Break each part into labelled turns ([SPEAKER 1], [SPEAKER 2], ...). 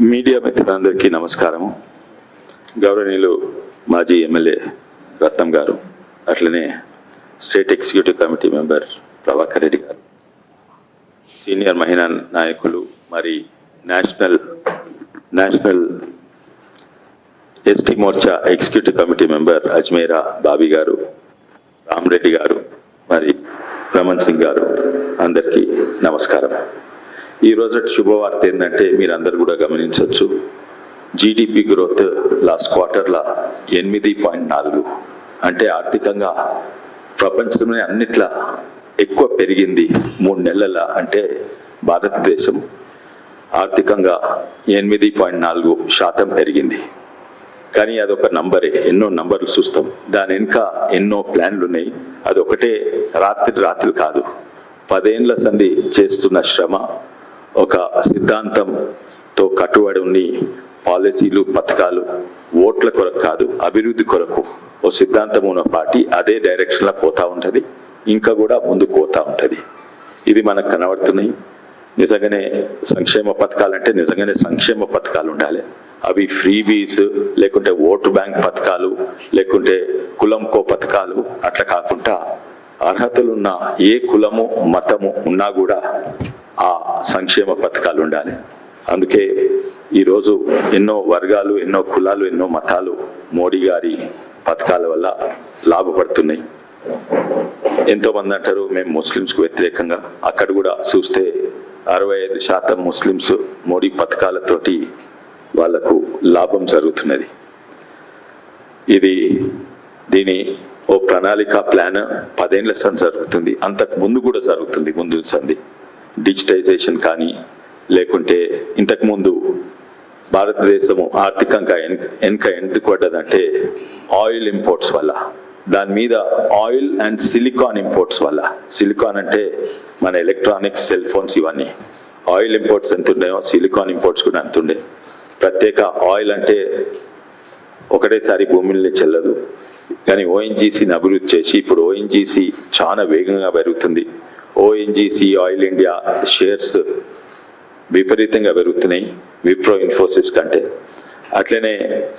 [SPEAKER 1] Media మిత్రులందరికీ నమస్కారము. గౌరవనీయులు మాజీ ఎమ్మెల్యే రత్నం గారు, అట్లనే state executive committee member Prabhakar Reddy గారు, సీనియర్ మహిళా నాయకులు, మరి national ST Morcha executive committee member Ajmera Bobby గారు, రామరెడ్డి గారు, మరి రమణ్ సింగ్ గారు, అందరికీ నమస్కారం. ఈ రోజు శుభవార్త ఏంటంటే మీరందరూ కూడా గమనించవచ్చు, జీడిపి గ్రోత్ లాస్ట్ క్వార్టర్లో 8.4, అంటే ఆర్థికంగా ప్రపంచంలోనే అన్నిట్లా ఎక్కువ పెరిగింది 3 నెలల. అంటే భారతదేశం ఆర్థికంగా 8.4% పెరిగింది. కానీ అదొక నంబరే, ఎన్నో నంబర్లు చూస్తాం, దాని వెనుక ఎన్నో ప్లాన్లు ఉన్నాయి. అదొకటే రాత్రి కాదు, 10 ఏళ్ల సంధి చేస్తున్న శ్రమ, ఒక సిద్ధాంతంతో కట్టుబడి ఉన్ని పాలసీలు, పథకాలు ఓట్ల కొరకు కాదు, అభివృద్ధి కొరకు ఓ సిద్ధాంతం ఉన్న పార్టీ అదే డైరెక్షన్లో పోతా ఉంటుంది, ఇంకా కూడా ముందుకు పోతా ఉంటుంది. ఇది మనకు కనబడుతున్నాయి. నిజంగానే సంక్షేమ పథకాలు అంటే నిజంగానే సంక్షేమ పథకాలు ఉండాలి. అవి ఫ్రీబీస్ లేకుంటే ఓటు బ్యాంక్ పథకాలు లేకుంటే కులంకో పథకాలు అట్లా కాకుండా అర్హతలున్న ఏ కులము మతము ఉన్నా కూడా ఆ సంక్షేమ పథకాలు ఉండాలి. అందుకే ఈరోజు ఎన్నో వర్గాలు, ఎన్నో కులాలు, ఎన్నో మతాలు మోడీ గారి పథకాల వల్ల లాభపడుతున్నాయి. ఎంతో మంది అంటారు మేము ముస్లింస్కు వ్యతిరేకంగా, అక్కడ కూడా చూస్తే 65% ముస్లింస్ మోడీ పథకాలతోటి వాళ్లకు లాభం జరుగుతున్నది. దీని ఓ ప్రణాళిక ప్లాన్ 10 ఏళ్ల సంది జరుగుతుంది, అంతకు ముందు కూడా జరుగుతుంది. ముందు సంది డిజిటైజేషన్ కానీ లేకుంటే ఇంతకుముందు భారతదేశము ఆర్థికంగా ఎందుకు పడ్డదంటే ఆయిల్ ఇంపోర్ట్స్ వల్ల, దాని మీద ఆయిల్ అండ్ సిలికాన్ ఇంపోర్ట్స్ వల్ల. సిలికాన్ అంటే మన ఎలక్ట్రానిక్స్, సెల్ ఫోన్స్, ఇవన్నీ. ఆయిల్ ఇంపోర్ట్స్ ఎంత ఉన్నాయో సిలికాన్ ఇంపోర్ట్స్ కూడా అంత ఉండే. ప్రత్యేక ఆయిల్ అంటే ఒకటేసారి భూమిలో చెల్లదు, కానీ ఓఎన్జీసీని అభివృద్ధి చేసి ఇప్పుడు ఓఎన్జీసీ చాలా వేగంగా పెరుగుతుంది. ఓఎన్జీసీ, ఆయిల్ ఇండియా షేర్స్ విపరీతంగా పెరుగుతున్నాయి విప్రో, ఇన్ఫోసిస్ కంటే. అట్లనే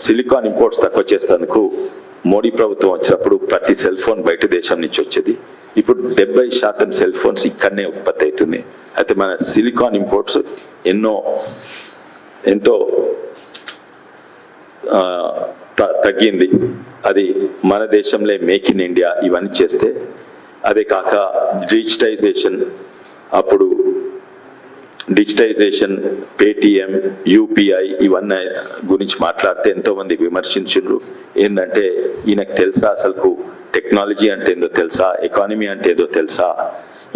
[SPEAKER 1] సిలికాన్ ఇంపోర్ట్స్ తక్కువ చేసేందుకు మోడీ ప్రభుత్వం వచ్చినప్పుడు ప్రతి సెల్ ఫోన్ బయట దేశం నుంచి వచ్చేది. ఇప్పుడు 70% సెల్ ఫోన్స్ ఇక్కడనే ఉత్పత్తి అవుతుంది. అయితే మన సిలికాన్ ఇంపోర్ట్స్ ఎంతో తగ్గింది. అది మన దేశంలో మేక్ ఇన్ ఇండియా ఇవన్నీ చేస్తే. అదే కాక డిజిటైజేషన్, అప్పుడు డిజిటైజేషన్, పేటిఎం, యూపీఐ ఇవన్నీ గురించి మాట్లాడితే ఎంతో మంది విమర్శించారు. ఏంటంటే ఈయనకు తెలుసా అసలు టెక్నాలజీ అంటే ఏందో తెలుసా, ఎకానమీ అంటే ఏదో తెలుసా,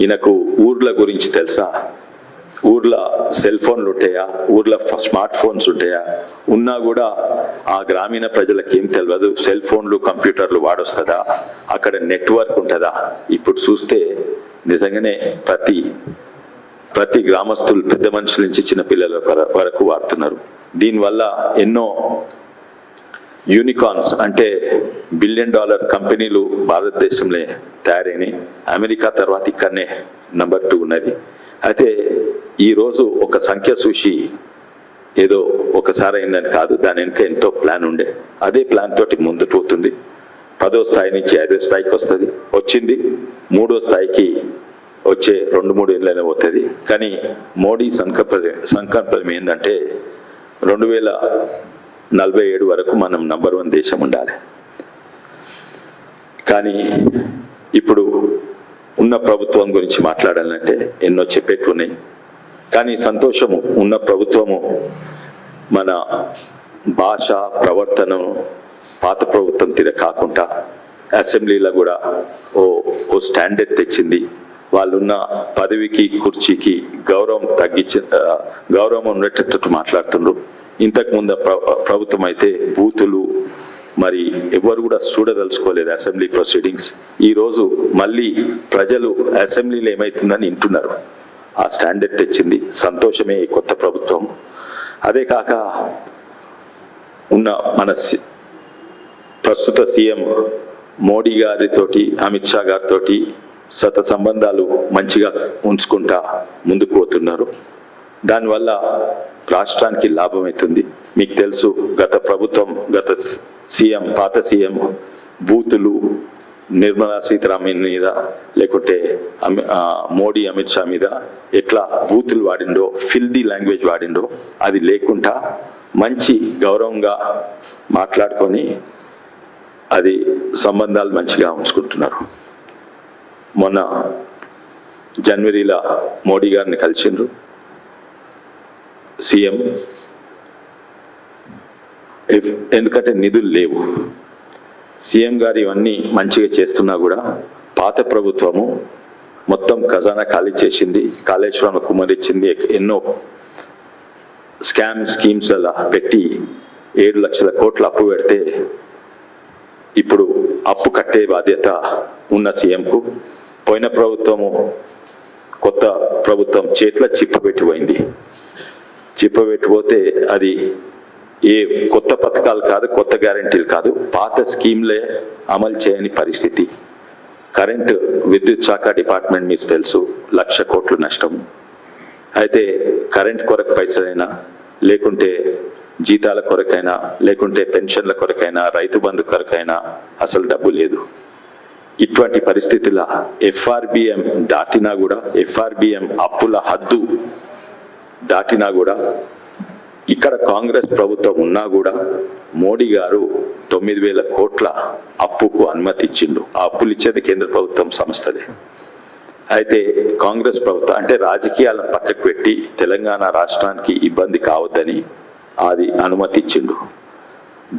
[SPEAKER 1] ఈయనకు ఊర్ల గురించి తెలుసా, ఊర్లో సెల్ ఫోన్లు ఉంటాయా, ఊర్లో స్మార్ట్ ఫోన్స్ ఉంటాయా, ఉన్నా కూడా ఆ గ్రామీణ ప్రజలకు ఏం తెలియదు. సెల్ ఫోన్లు, కంప్యూటర్లు వాడొస్తుందా, అక్కడ నెట్వర్క్ ఉంటుందా. ఇప్పుడు చూస్తే నిజంగానే ప్రతి గ్రామస్తులు, పెద్ద మనుషుల నుంచి చిన్నపిల్లల వరకు వాడుతున్నారు. దీనివల్ల ఎన్నో యూనికార్న్స్ అంటే $1 బిలియన్ కంపెనీలు భారతదేశంలో తయారైనాయి. అమెరికా తర్వాత ఇక్కడనే నెంబర్ 2 ఉన్నది. అయితే ఈరోజు ఒక సంఖ్య చూసి ఏదో ఒకసారి అయిందని కాదు, దాని వెనుక ఎంతో ప్లాన్ ఉండే. అదే ప్లాన్ తోటి ముందుకు పోతుంది. 10వ స్థాయి నుంచి 5వ స్థాయికి వచ్చింది. 3వ స్థాయికి వచ్చే 2-3 ఏళ్ళనే పోతుంది. కానీ మోడీ సంకల్పం ఏంటంటే 2047 వరకు మనం నంబర్ 1 దేశం ఉండాలి. కానీ ఇప్పుడు ఉన్న ప్రభుత్వం గురించి మాట్లాడాలంటే ఎన్నో చెప్పేట్టున్నాయి. కానీ సంతోషము, ఉన్న ప్రభుత్వము మన భాష, ప్రవర్తనను పాత ప్రభుత్వం తీర కాకుండా అసెంబ్లీలో కూడా ఓ స్టాండర్డ్ తెచ్చింది. వాళ్ళున్న పదవికి, కుర్చీకి గౌరవం ఉండేటట్టు మాట్లాడుతున్నారు. ఇంతకుముందు ప్రభుత్వం అయితే బూతులు మరి ఎవరు కూడా చూడదలుచుకోలేదు అసెంబ్లీ ప్రొసీడింగ్స్. ఈరోజు మళ్ళీ ప్రజలు అసెంబ్లీలో ఏమవుతుందని వింటున్నారు. ఆ స్టాండర్డ్ తెచ్చింది, సంతోషమే ఈ కొత్త ప్రభుత్వం. అదే కాక ఉన్న మన ప్రస్తుత సీఎం మోడీ గారితోటి, అమిత్ షా గారితోటి సంబంధాలు మంచిగా ఉంచుకుంటా ముందుకు పోతున్నారు. దానివల్ల రాష్ట్రానికి లాభం అవుతుంది. మీకు తెలుసు, గత ప్రభుత్వం, గత సీఎం, పాత సీఎం బూతులు నిర్మలా సీతారామన్ మీద లేకుంటే మోడీ అమిత్ షా మీద ఎట్లా బూతులు వాడిండో, ఫిల్దీ లాంగ్వేజ్ వాడిండో, అది లేకుండా మంచి గౌరవంగా మాట్లాడుకొని అది సంబంధాలు మంచిగా ఉంచుకుంటున్నారు. మొన్న జనవరిలో మోడీ గారిని కలిసిండ్రు సీఎం. ఎందుకంటే నిధులు లేవు. సీఎం గారు ఇవన్నీ మంచిగా చేస్తున్నా కూడా పాత ప్రభుత్వము మొత్తం ఖజానా ఖాళీ చేసింది, కాళేశ్వరం కుమ్మరిచ్చింది, ఎన్నో స్కీమ్స్ అలా పెట్టి 7 లక్షల కోట్ల అప్పు పెడితే ఇప్పుడు అప్పు కట్టే బాధ్యత ఉన్న సీఎంకు పోయిన ప్రభుత్వము, కొత్త ప్రభుత్వం చేతిలో చిప్పబెట్టిపోయింది. చిప్పబెట్టిపోతే అది ఏ కొత్త పథకాలు కాదు, కొత్త గ్యారెంటీలు కాదు, పాత స్కీమ్లే అమలు చేయని పరిస్థితి. కరెంటు విద్యుత్ శాఖ డిపార్ట్మెంట్ మీకు తెలుసు, 1,00,000 కోట్లు నష్టము. అయితే కరెంట్ కొరకు పైసలైనా, లేకుంటే జీతాల కొరకైనా, లేకుంటే పెన్షన్ల కొరకైనా, రైతు బంధు కొరకైనా అసలు డబ్బు లేదు. ఇటువంటి పరిస్థితుల FRBM దాటినా కూడా, FRBM అప్పుల హద్దు దాటినా కూడా, ఇక్కడ కాంగ్రెస్ ప్రభుత్వం ఉన్నా కూడా మోడీ గారు 9,000 కోట్ల అప్పుకు అనుమతి ఇచ్చిండు. ఆ అప్పులు ఇచ్చేది కేంద్ర ప్రభుత్వం సంస్థదే. అయితే కాంగ్రెస్ ప్రభుత్వం అంటే రాజకీయాలను పక్కకు పెట్టి తెలంగాణ రాష్ట్రానికి ఇబ్బంది కావద్దని అది అనుమతి ఇచ్చిండు.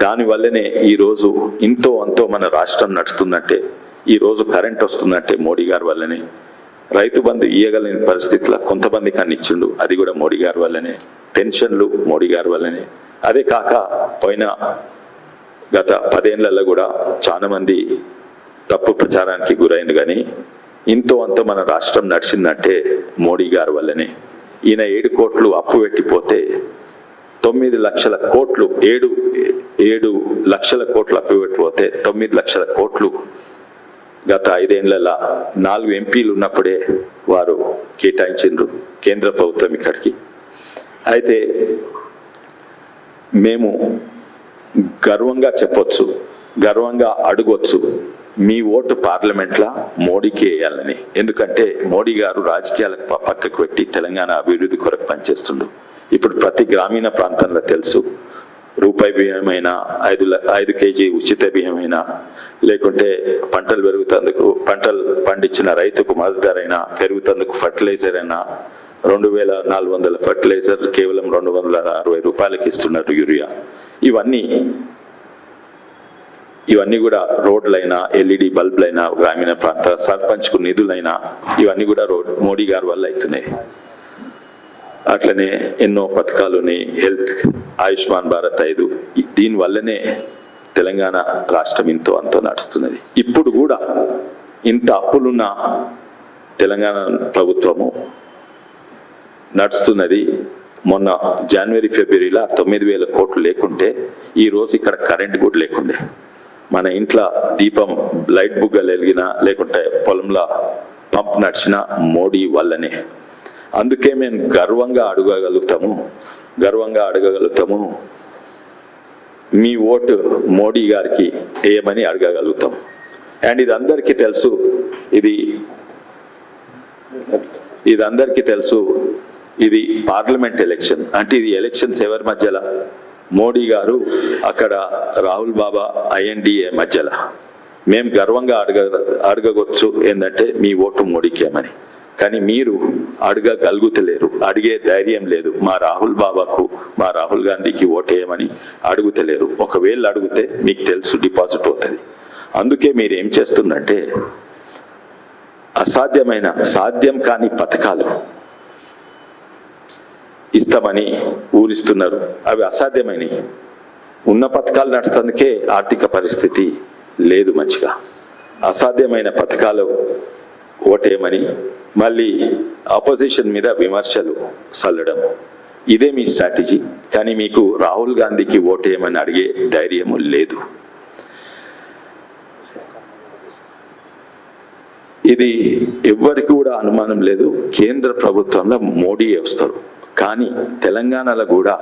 [SPEAKER 1] దానివల్లనే ఈరోజు ఇంతో అంతో మన రాష్ట్రం నడుస్తుందంటే, ఈరోజు కరెంట్ వస్తుందంటే మోడీ గారి వల్లనే. రైతు బంధు ఇయ్యగలిగిన పరిస్థితుల్లో కొంతమంది కన్నా ఇచ్చిండు, అది కూడా మోడీ గారి వల్లనే. పెన్షన్లు మోడీ గారి వల్లనే. అదే కాక పోయిన గత 10 ఏళ్లలో కూడా చాలా మంది తప్పు ప్రచారానికి గురైంది, కానీ ఇంతో అంత మన రాష్ట్రం నడిచిందంటే మోడీ గారి వల్లనే. ఈయన 7 కోట్లు అప్పు పెట్టిపోతే 9 లక్షల కోట్లు, 7 లక్షల కోట్లు అప్పు పెట్టిపోతే 9 లక్షల కోట్లు గత 5 ఏళ్లలో 4 ఎంపీలు ఉన్నప్పుడే వారు కేటాయించిండ్రు కేంద్ర ప్రభుత్వం ఇక్కడికి. అయితే మేము గర్వంగా చెప్పొచ్చు, గర్వంగా అడగొచ్చు, మీ ఓటు పార్లమెంట్లో మోడీకి వేయాలని. ఎందుకంటే మోడీ గారు రాజకీయాలకు పక్కకు పెట్టి తెలంగాణ అభివృద్ధి కొరకు పనిచేస్తుండు. ఇప్పుడు ప్రతి గ్రామీణ ప్రాంతంలో తెలుసు, రూపాయి బియ్యమైనా, 5 కేజీ ఉచిత బియ్యమైనా, లేకుంటే పంటలు పెరుగుతందుకు, పంటలు పండించిన రైతుకు మద్దతు ధర అయినా, పెరుగుతందుకు ఫర్టిలైజర్ అయినా 2,400 ఫర్టిలైజర్ కేవలం 260 రూపాయలకి ఇస్తున్నారు యూరియా. ఇవన్నీ కూడా రోడ్లైనా, LED బల్బులైనా, గ్రామీణ ప్రాంత సర్పంచ్కు నిధులైనా ఇవన్నీ కూడా మోడీ గారి వల్ల అవుతున్నాయి. అట్లనే ఎన్నో పథకాలుని, హెల్త్, ఆయుష్మాన్ భారత్ 5, దీనివల్లనే తెలంగాణ రాష్ట్రం ఇంతో అంతో నడుస్తున్నది. ఇప్పుడు కూడా ఇంత అప్పులున్న తెలంగాణ ప్రభుత్వము నడుస్తున్నది. మొన్న జనవరి ఫిబ్రవరిలో 9,000 కోట్లు లేకుంటే ఈ రోజు ఇక్కడ కరెంట్ కూడా లేకుండే. మన ఇంట్లో దీపం లైట్ బుగ్గలు వెలిగినా, లేకుంటే పొలంలో పంప్ నడిచినా మోడీ వల్లనే. అందుకే మేము గర్వంగా అడగగలుగుతాము, మీ ఓటు మోడీ గారికి వేయమని అడగగలుగుతాం. అండ్ ఇది అందరికీ తెలుసు, ఇది పార్లమెంట్ ఎలక్షన్. అంటే ఇది ఎలక్షన్స్ ఎవరి మధ్యలో? మోడీ గారు అక్కడ, రాహుల్ బాబా INDA మధ్యలో. మేము గర్వంగా అడగవచ్చు ఏంటంటే మీ ఓటు మోడీకి ఏమని. కానీ మీరు అడగగలుగుతలేరు, అడిగే ధైర్యం లేదు. మా రాహుల్ బాబాకు, మా రాహుల్ గాంధీకి ఓటేయమని అడుగుతలేరు. ఒకవేళ అడిగితే మీకు తెలుసు డిపాజిట్ అవుతుంది. అందుకే మీరు ఏం చేస్తుందంటే సాధ్యం కాని పథకాలు ఇస్తామని ఊరిస్తున్నారు. అవి అసాధ్యమైనవి. ఉన్న పథకాలు నడుస్తుందుకే ఆర్థిక పరిస్థితి లేదు మంచిగా. అసాధ్యమైన పథకాలు ఓటేయమని మళ్ళీ ఆపోజిషన్ మీద విమర్శలు చల్లడం, ఇదే మీ స్ట్రాటజీ. కానీ మీకు రాహుల్ గాంధీకి ఓటేయమని అడిగే ధైర్యము లేదు. ఇది ఎవ్వరికి కూడా అనుమానం లేదు, కేంద్ర ప్రభుత్వంలో మోడీ వస్తారు. కానీ తెలంగాణలో కూడా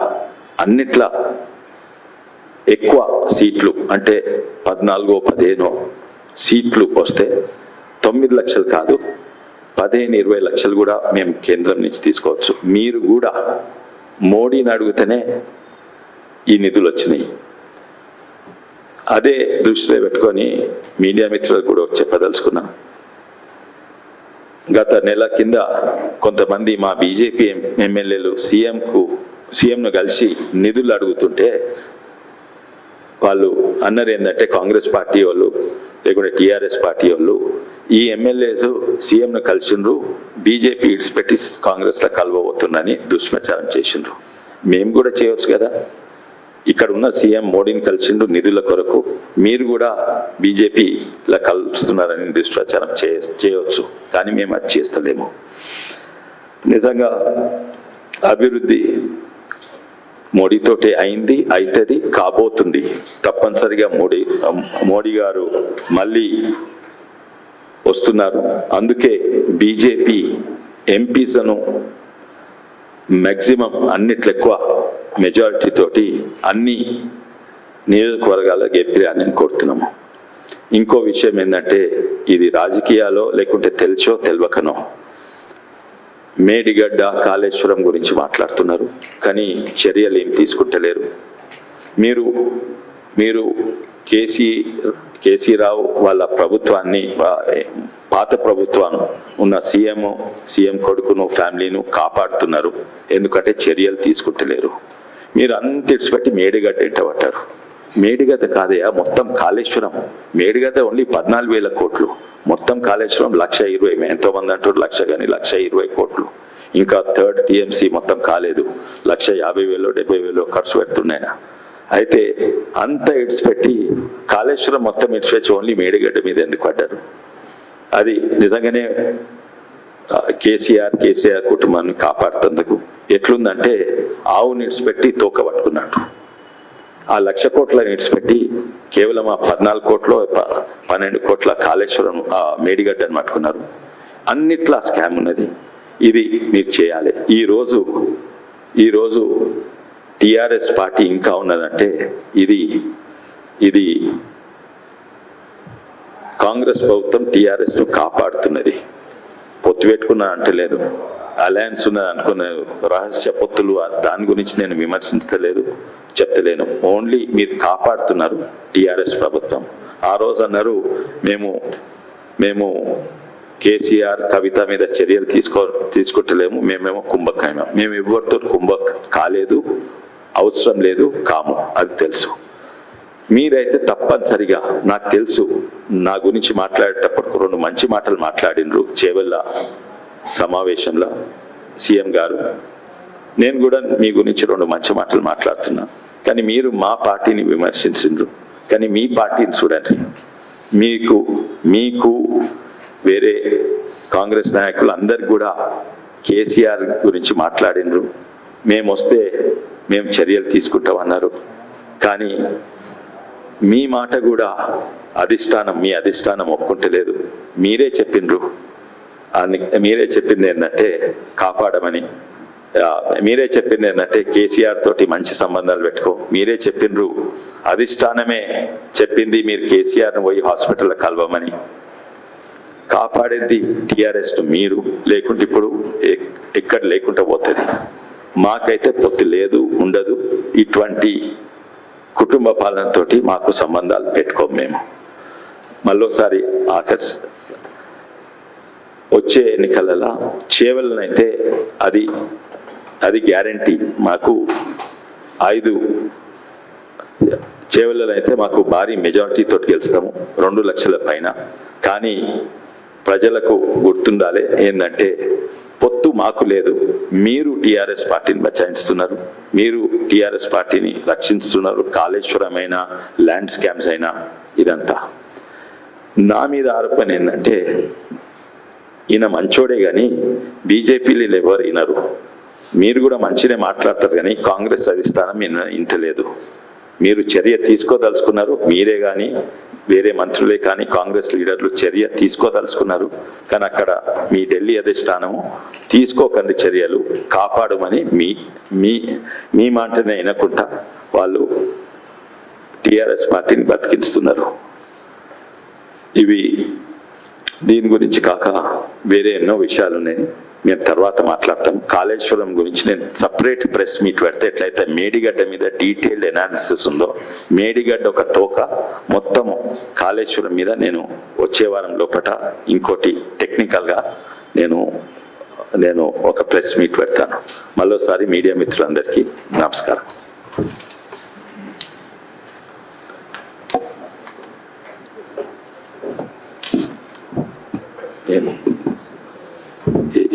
[SPEAKER 1] అన్నిట్లా ఎక్కువ సీట్లు అంటే 14-15 సీట్లు వస్తే 9 లక్షలు కాదు 15-20 లక్షలు కూడా మేము కేంద్రం నుంచి తీసుకోవచ్చు. మీరు కూడా మోడీని అడిగితేనే ఈ నిధులు వచ్చినాయి. అదే దృష్టిలో పెట్టుకొని మీడియా మిత్రులకు కూడా చెప్పదలుచుకున్నాం. గత నెల కింద కొంతమంది మా బీజేపీ ఎమ్మెల్యేలు సీఎంను కలిసి నిధులు అడుగుతుంటే వాళ్ళు అన్నారు ఏంటంటే కాంగ్రెస్ పార్టీ వాళ్ళు లేకుంటే టీఆర్ఎస్ పార్టీ వాళ్ళు ఈ ఎమ్మెల్యేస్ సీఎంను కలిసిండ్రు, బీజేపీ ఇడిచిపెట్టి కాంగ్రెస్లో కలవబోతుందని దుష్ప్రచారం చేసిండ్రు. మేము కూడా చేయవచ్చు కదా, ఇక్కడ ఉన్న సీఎం మోడీని కలిసిండ్రు నిధుల కొరకు, మీరు కూడా బీజేపీలో కలుస్తున్నారని దుష్ప్రచారం చేయవచ్చు. కానీ మేము అది చేస్తలేము. నిజంగా అభివృద్ధి మోడీతోటే అయింది, అవుతుంది, కాబోతుంది. తప్పనిసరిగా మోడీ గారు మళ్ళీ వస్తున్నారు. అందుకే బీజేపీ ఎంపీస్ను మ్యాక్సిమం అన్నిట్లో ఎక్కువ మెజారిటీ తోటి అన్ని నియోజకవర్గాల గెలిపియాలని కోరుతున్నాము. ఇంకో విషయం ఏంటంటే ఇది రాజకీయాల్లో లేకుంటే తెలుసో తెలియకనో మేడిగడ్డ కాళేశ్వరం గురించి మాట్లాడుతున్నారు, కానీ చర్యలు ఏం తీసుకుంటలేరు. మీరు కేసీ రావు వాళ్ళ ప్రభుత్వాన్ని, పాత ప్రభుత్వం ఉన్న సీఎం కొడుకును ఫ్యామిలీను కాపాడుతున్నారు, ఎందుకంటే చర్యలు తీసుకుంటలేరు. మీరు అంత ఇడిచిపెట్టి మేడిగడ్డ ఎంటబట్టారు. మేడిగడ్డ కాదయా, మొత్తం కాళేశ్వరం. మేడిగడ్డ ఓన్లీ 14,000 కోట్లు, మొత్తం కాళేశ్వరం 1,20,000. ఎంతో మంది అంటారు 1,00,000 కానీ 1,20,000 కోట్లు. ఇంకా థర్డ్ టీఎంసీ మొత్తం కాలేదు, 1,50,000 70,000 ఖర్చు పెడుతున్నాయన. అయితే అంత ఇడిచిపెట్టి కాళేశ్వరం మొత్తం ఇడిచిపెట్టి ఓన్లీ మేడిగడ్డ మీద ఎందుకు పడ్డారు? అది నిజంగానే కేసీఆర్ కుటుంబాన్ని కాపాడుతందుకు ఎట్లుందంటే ఆవు నిడిచిపెట్టి తోక పట్టుకున్నట్టు. ఆ 1,00,000 కోట్ల నిడిచిపెట్టి కేవలం ఆ 14 కోట్లు 12 కోట్ల కాళేశ్వరం మేడిగడ్డని పట్టుకున్నారు. అన్నిట్లా స్కామ్ ఉన్నది. ఇది మీరు చేయాలి. ఈరోజు టిఆర్ఎస్ పార్టీ ఇంకా ఉన్నదంటే ఇది కాంగ్రెస్ ప్రభుత్వం టిఆర్ఎస్ ను కాపాడుతున్నది. పొత్తు పెట్టుకున్నా అంటే లేదు, అలయన్స్ ఉన్నది అనుకున్న రహస్య పొత్తులు, దాని గురించి నేను విమర్శించలేదు, చెప్తలేను. ఓన్లీ మీరు కాపాడుతున్నారు టిఆర్ఎస్ ప్రభుత్వం. ఆ రోజు అన్నారు మేము కేసీఆర్ కవిత మీద చర్యలు తీసుకుంటలేము, మేమేమో కుంభకాయమా. మేము ఎవరితో కాలేదు, అవసరం లేదు, కాము, అది తెలుసు. మీరైతే తప్పనిసరిగా నాకు తెలుసు, నా గురించి మాట్లాడేటప్పుడు 2 మంచి మాటలు మాట్లాడినరు చేవెళ్ళ సమావేశంలో సీఎం గారు. నేను కూడా మీ గురించి 2 మంచి మాటలు మాట్లాడుతున్నా. కానీ మీరు మా పార్టీని విమర్శించిండ్రు. కానీ మీ పార్టీని చూడండి, మీకు వేరే కాంగ్రెస్ నాయకులు అందరు కూడా కేసీఆర్ గురించి మాట్లాడినరు. మేము వస్తే మేము చర్యలు తీసుకుంటామన్నారు. కానీ మీ మాట కూడా మీ అధిష్టానం ఒప్పుకుంటలేదు. మీరే చెప్పిండ్రు, మీరే చెప్పింది ఏంటంటే కాపాడమని, మీరే చెప్పింది ఏంటంటే కేసీఆర్ తోటి మంచి సంబంధాలు పెట్టుకో. మీరే చెప్పిండ్రు, అధిష్టానమే చెప్పింది మీరు కేసీఆర్ను పోయి హాస్పిటల్లో కలవమని. కాపాడేది టిఆర్ఎస్ మీరు, లేకుంటే ఇప్పుడు ఎక్కడ లేకుండా పోతుంది. మాకైతే పొత్తు లేదు, ఉండదు. ఇటువంటి కుటుంబ పాలనతోటి మాకు సంబంధాలు పెట్టుకోం. మేము మళ్ళోసారి వచ్చే ఎన్నికలలో చేవలనైతే అది గ్యారంటీ. మాకు 5 చేవలనైతే మాకు భారీ మెజారిటీ తోటి గెలుస్తాము, 2 లక్షల పైన. కానీ ప్రజలకు గుర్తుండాలి ఏంటంటే పొత్తు మాకు లేదు, మీరు టిఆర్ఎస్ పార్టీని బచాయిస్తున్నారు, మీరు టిఆర్ఎస్ పార్టీని రక్షిస్తున్నారు. కాళేశ్వరం అయినా, ల్యాండ్ స్కామ్స్ అయినా, ఇదంతా నా మీద ఆరోపణ ఏంటంటే ఈయన మంచోడే కానీ బీజేపీలు ఎవరు వినరు. మీరు కూడా మంచినే మాట్లాడతారు కానీ కాంగ్రెస్ అధిష్టానం ఇంటలేదు. మీరు చర్య తీసుకోదలుచుకున్నారు, మీరే కానీ వేరే మంత్రులే కానీ కాంగ్రెస్ లీడర్లు చర్య తీసుకోదలుచుకున్నారు. కానీ అక్కడ మీ ఢిల్లీ అధిష్టానము తీసుకోకండి చర్యలు, కాపాడమని మీ మాటనే వినకుండా వాళ్ళు టిఆర్ఎస్ పార్టీని బతికిస్తున్నారు. ఇవి దీని గురించి కాక వేరే ఎన్నో విషయాలు ఉన్నాయి, మేము తర్వాత మాట్లాడతాం. కాళేశ్వరం గురించి నేను సపరేట్ ప్రెస్ మీట్ పెడితే ఎట్లయితే మేడిగడ్డ మీద డీటెయిల్డ్ ఎనాలిసిస్ ఉందో, మేడిగడ్డ ఒక తోక, మొత్తం కాళేశ్వరం మీద నేను వచ్చే వారం లోపల ఇంకోటి టెక్నికల్గా నేను ఒక ప్రెస్ మీట్ పెడతాను. మళ్ళోసారి మీడియా మిత్రులందరికీ నమస్కారం.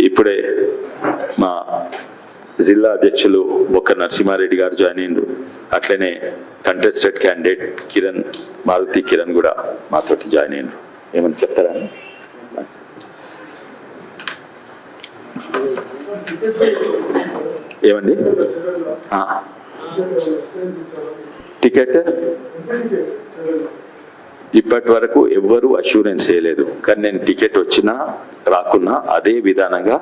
[SPEAKER 1] ఇప్పుడే మా జిల్లా అధ్యక్షులు ఒక నరసింహారెడ్డి గారు జాయిన్ అయ్యిండు. అట్లనే కంటెస్టెడ్ క్యాండిడేట్ మారుతి కిరణ్ కూడా మాతోటి జాయిన్ అయ్యిండు. ఏమని చెప్తారా? ఏమండి టికెట్ ఇప్పటి వరకు ఎవ్వరూ అష్యూరెన్స్ చేయలేదు. కానీ నేను టికెట్ వచ్చినా రాకున్నా అదే విధానంగా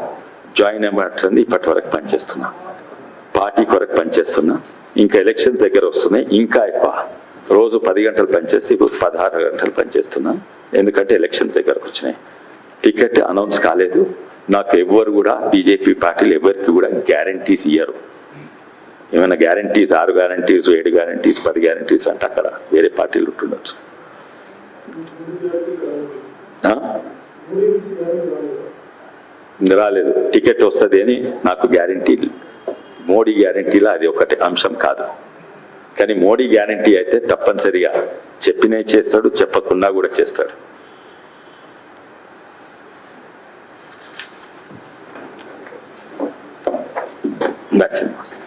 [SPEAKER 1] జాయిన్ అవ్వట్లని ఇప్పటి వరకు పనిచేస్తున్నా, పార్టీ కొరకు పనిచేస్తున్నా. ఇంకా ఎలక్షన్స్ దగ్గర వస్తున్నాయి, ఇంకా ఎక్కువ రోజు 10 గంటలు పనిచేసి ఇప్పుడు 16 గంటలు పనిచేస్తున్నా. ఎందుకంటే ఎలక్షన్స్ దగ్గరకు వచ్చినాయి. టికెట్ అనౌన్స్ కాలేదు. నాకు ఎవ్వరు కూడా బీజేపీ పార్టీలు ఎవరికి కూడా గ్యారంటీస్ ఇయ్యరు. ఏమైనా గ్యారంటీస్ 6 గ్యారంటీస్ 7 గ్యారంటీస్ 10 గ్యారంటీస్ అంటే అక్కడ వేరే పార్టీలు ఉంటుండొచ్చు. రాలేదు, టికెట్ వస్తుంది అని నాకు గ్యారంటీ. మోడీ గ్యారంటీలో అది ఒకటి అంశం కాదు. కానీ మోడీ గ్యారంటీ అయితే తప్పనిసరిగా చెప్పినే చేస్తాడు, చెప్పకుండా కూడా చేస్తాడు. That's it.